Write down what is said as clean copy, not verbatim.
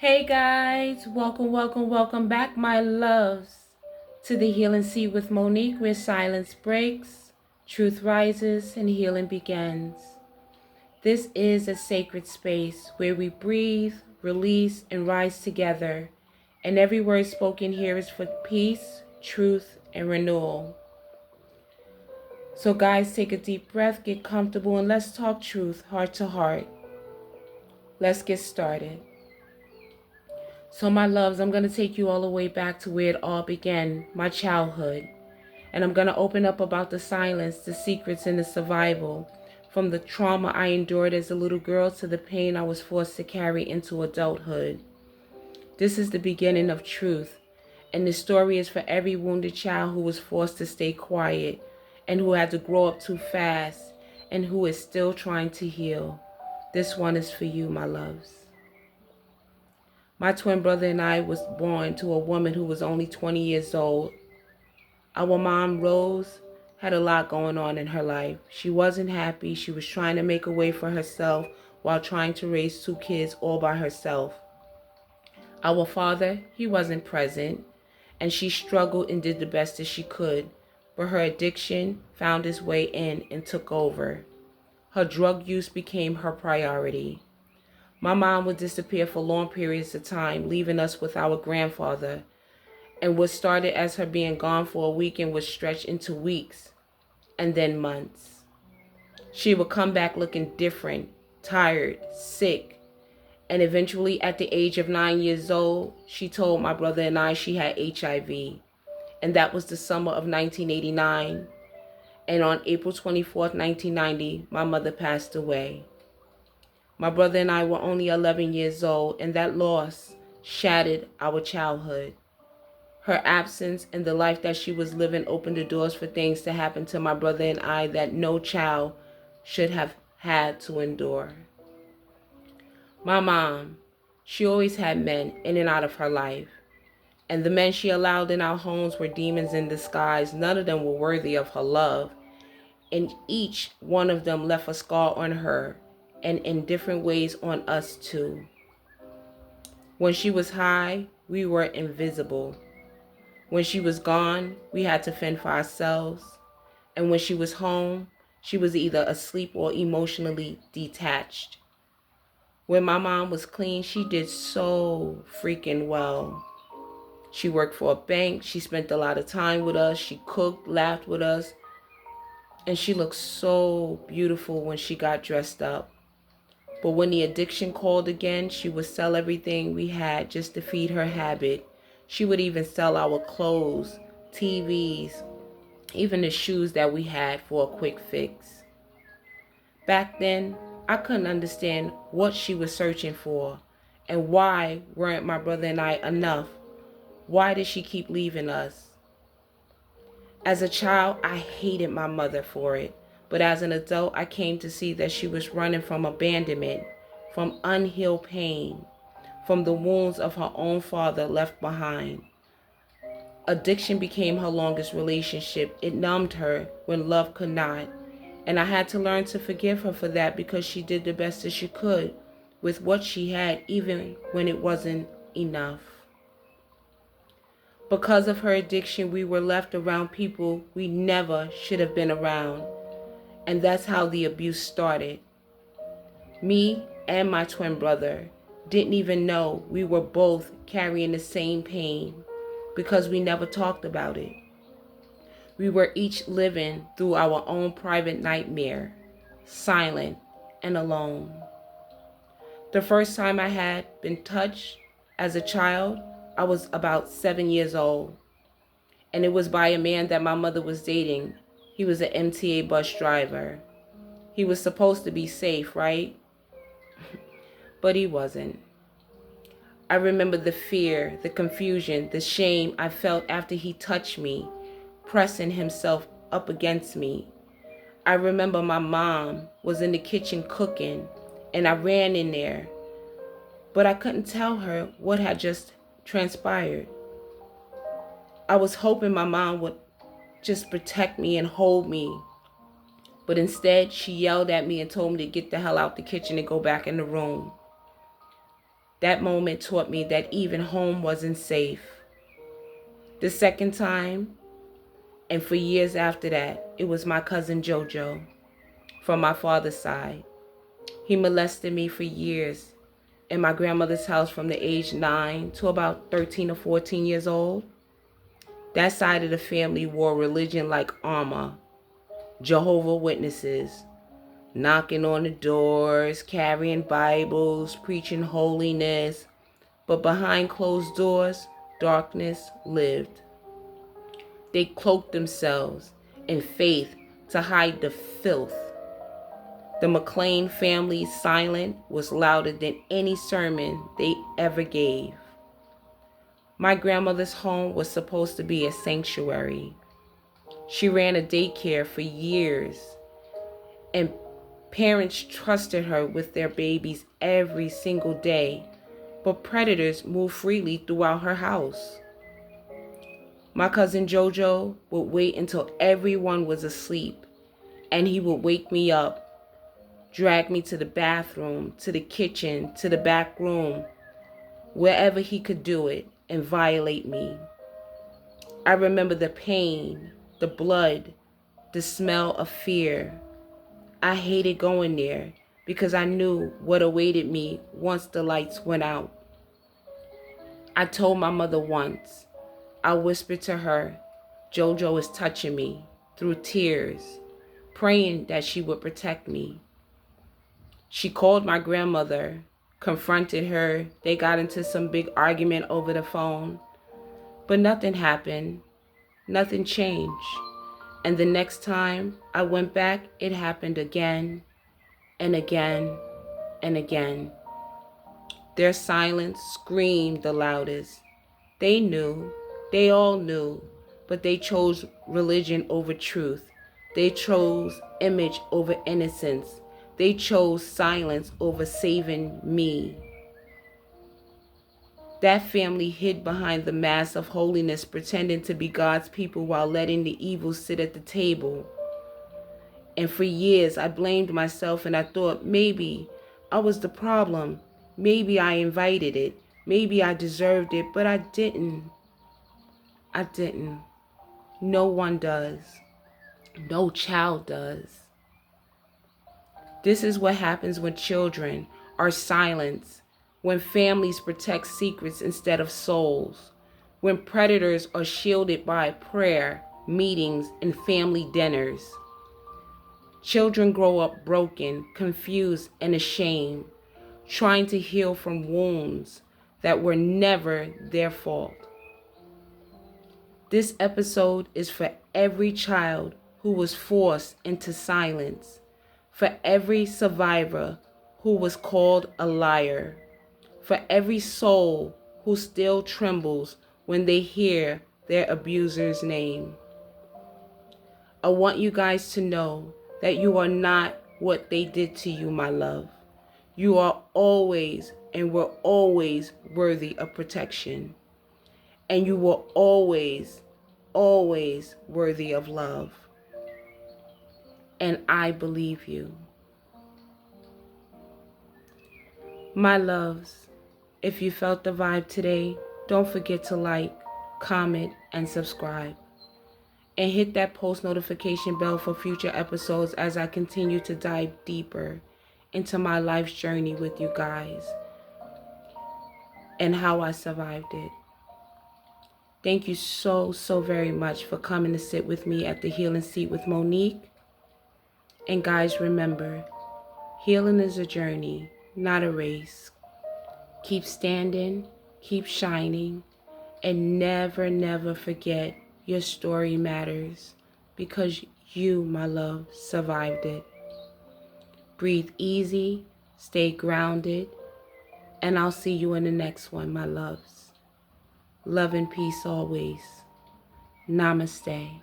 Hey guys, welcome back, my loves, to the Healing Seat with Monique, where silence breaks, truth rises, and healing begins. This is a sacred space where we breathe, release, and rise together, and every word spoken here is for peace, truth, and renewal. So, guys, take a deep breath, get comfortable, and let's talk truth, heart to heart. Let's get started. So my loves, I'm going to take you all the way back to where it all began, my childhood. And I'm going to open up about the silence, the secrets, and the survival, from the trauma I endured as a little girl to the pain I was forced to carry into adulthood. This is the beginning of truth, and the story is for every wounded child who was forced to stay quiet, and who had to grow up too fast, and who is still trying to heal. This one is for you, my loves. My twin brother and I was born to a woman who was only 20 years old. Our mom, Rose, had a lot going on in her life. She wasn't happy. She was trying to make a way for herself while trying to raise two kids all by herself. Our father, he wasn't present, and she struggled and did the best that she could, but her addiction found its way in and took over. Her drug use became her priority. My mom would disappear for long periods of time, leaving us with our grandfather, and what started as her being gone for a weekend would stretch into weeks and then months. She would come back looking different, tired, sick, and eventually at the age of 9 years old, she told my brother and I she had HIV, and that was the summer of 1989, and on April 24th, 1990, my mother passed away. My brother and I were only 11 years old, and that loss shattered our childhood. Her absence and the life that she was living opened the doors for things to happen to my brother and I that no child should have had to endure. My mom, she always had men in and out of her life, and the men she allowed in our homes were demons in disguise. None of them were worthy of her love, and each one of them left a scar on her, and in different ways on us too. When she was high, we were invisible. When she was gone, we had to fend for ourselves. And when she was home, she was either asleep or emotionally detached. When my mom was clean, she did so freaking well. She worked for a bank. She spent a lot of time with us. She cooked, laughed with us. And she looked so beautiful when she got dressed up. But when the addiction called again, she would sell everything we had just to feed her habit. She would even sell our clothes, TVs, even the shoes that we had for a quick fix. Back then, I couldn't understand what she was searching for, and why weren't my brother and I enough? Why did she keep leaving us? As a child, I hated my mother for it. But as an adult, I came to see that she was running from abandonment, from unhealed pain, from the wounds of her own father left behind. Addiction became her longest relationship. It numbed her when love could not. And I had to learn to forgive her for that, because she did the best that she could with what she had, even when it wasn't enough. Because of her addiction, we were left around people we never should have been around. And that's how the abuse started. Me and my twin brother didn't even know we were both carrying the same pain, because we never talked about it. We were each living through our own private nightmare, silent and alone. The first time I had been touched as a child, I was about 7 years old. And it was by a man that my mother was dating. He was an MTA bus driver. He was supposed to be safe, right? But he wasn't. I remember the fear, the confusion, the shame I felt after he touched me, pressing himself up against me. I remember my mom was in the kitchen cooking, and I ran in there, but I couldn't tell her what had just transpired. I was hoping my mom would just protect me and hold me, but instead she yelled at me and told me to get the hell out the kitchen and go back in the room. That moment taught me that even home wasn't safe. The second time, and for years after that, it was my cousin Jojo from my father's side. He molested me for years in my grandmother's house from the age 9 to about 13 or 14 years old. That side of the family wore religion like armor. Jehovah's Witnesses, knocking on the doors, carrying Bibles, preaching holiness. But behind closed doors, darkness lived. They cloaked themselves in faith to hide the filth. The McLean family's silence was louder than any sermon they ever gave. My grandmother's home was supposed to be a sanctuary. She ran a daycare for years, and parents trusted her with their babies every single day, but predators moved freely throughout her house. My cousin Jojo would wait until everyone was asleep, and he would wake me up, drag me to the bathroom, to the kitchen, to the back room, wherever he could do it, and violate me. I remember the pain, the blood, the smell of fear. I hated going there because I knew what awaited me once the lights went out. I told my mother once. I whispered to her, Jojo is touching me, through tears, praying that she would protect me. She called my grandmother, confronted her. They got into some big argument over the phone. But nothing happened. Nothing changed. And the next time I went back, it happened again and again and again. Their silence screamed the loudest. They knew. They all knew, but they chose religion over truth. They chose image over innocence. They chose silence over saving me. That family hid behind the mask of holiness, pretending to be God's people while letting the evil sit at the table. And for years, I blamed myself and I thought maybe I was the problem. Maybe I invited it. Maybe I deserved it, but I didn't. I didn't. No one does. No child does. This is what happens when children are silenced, when families protect secrets instead of souls, when predators are shielded by prayer, meetings, and family dinners. Children grow up broken, confused, and ashamed, trying to heal from wounds that were never their fault. This episode is for every child who was forced into silence, for every survivor who was called a liar, for every soul who still trembles when they hear their abuser's name. I want you guys to know that you are not what they did to you, my love. You are always and were always worthy of protection. And you were always, always worthy of love. And I believe you. My loves, if you felt the vibe today, don't forget to like, comment, and subscribe. And hit that post notification bell for future episodes as I continue to dive deeper into my life's journey with you guys and how I survived it. Thank you so very much for coming to sit with me at the Healing Seat with Monique. And guys, remember, healing is a journey, not a race. Keep standing, keep shining, and never forget your story matters because you, my love, survived it. Breathe easy, stay grounded, and I'll see you in the next one, my loves. Love and peace always. Namaste.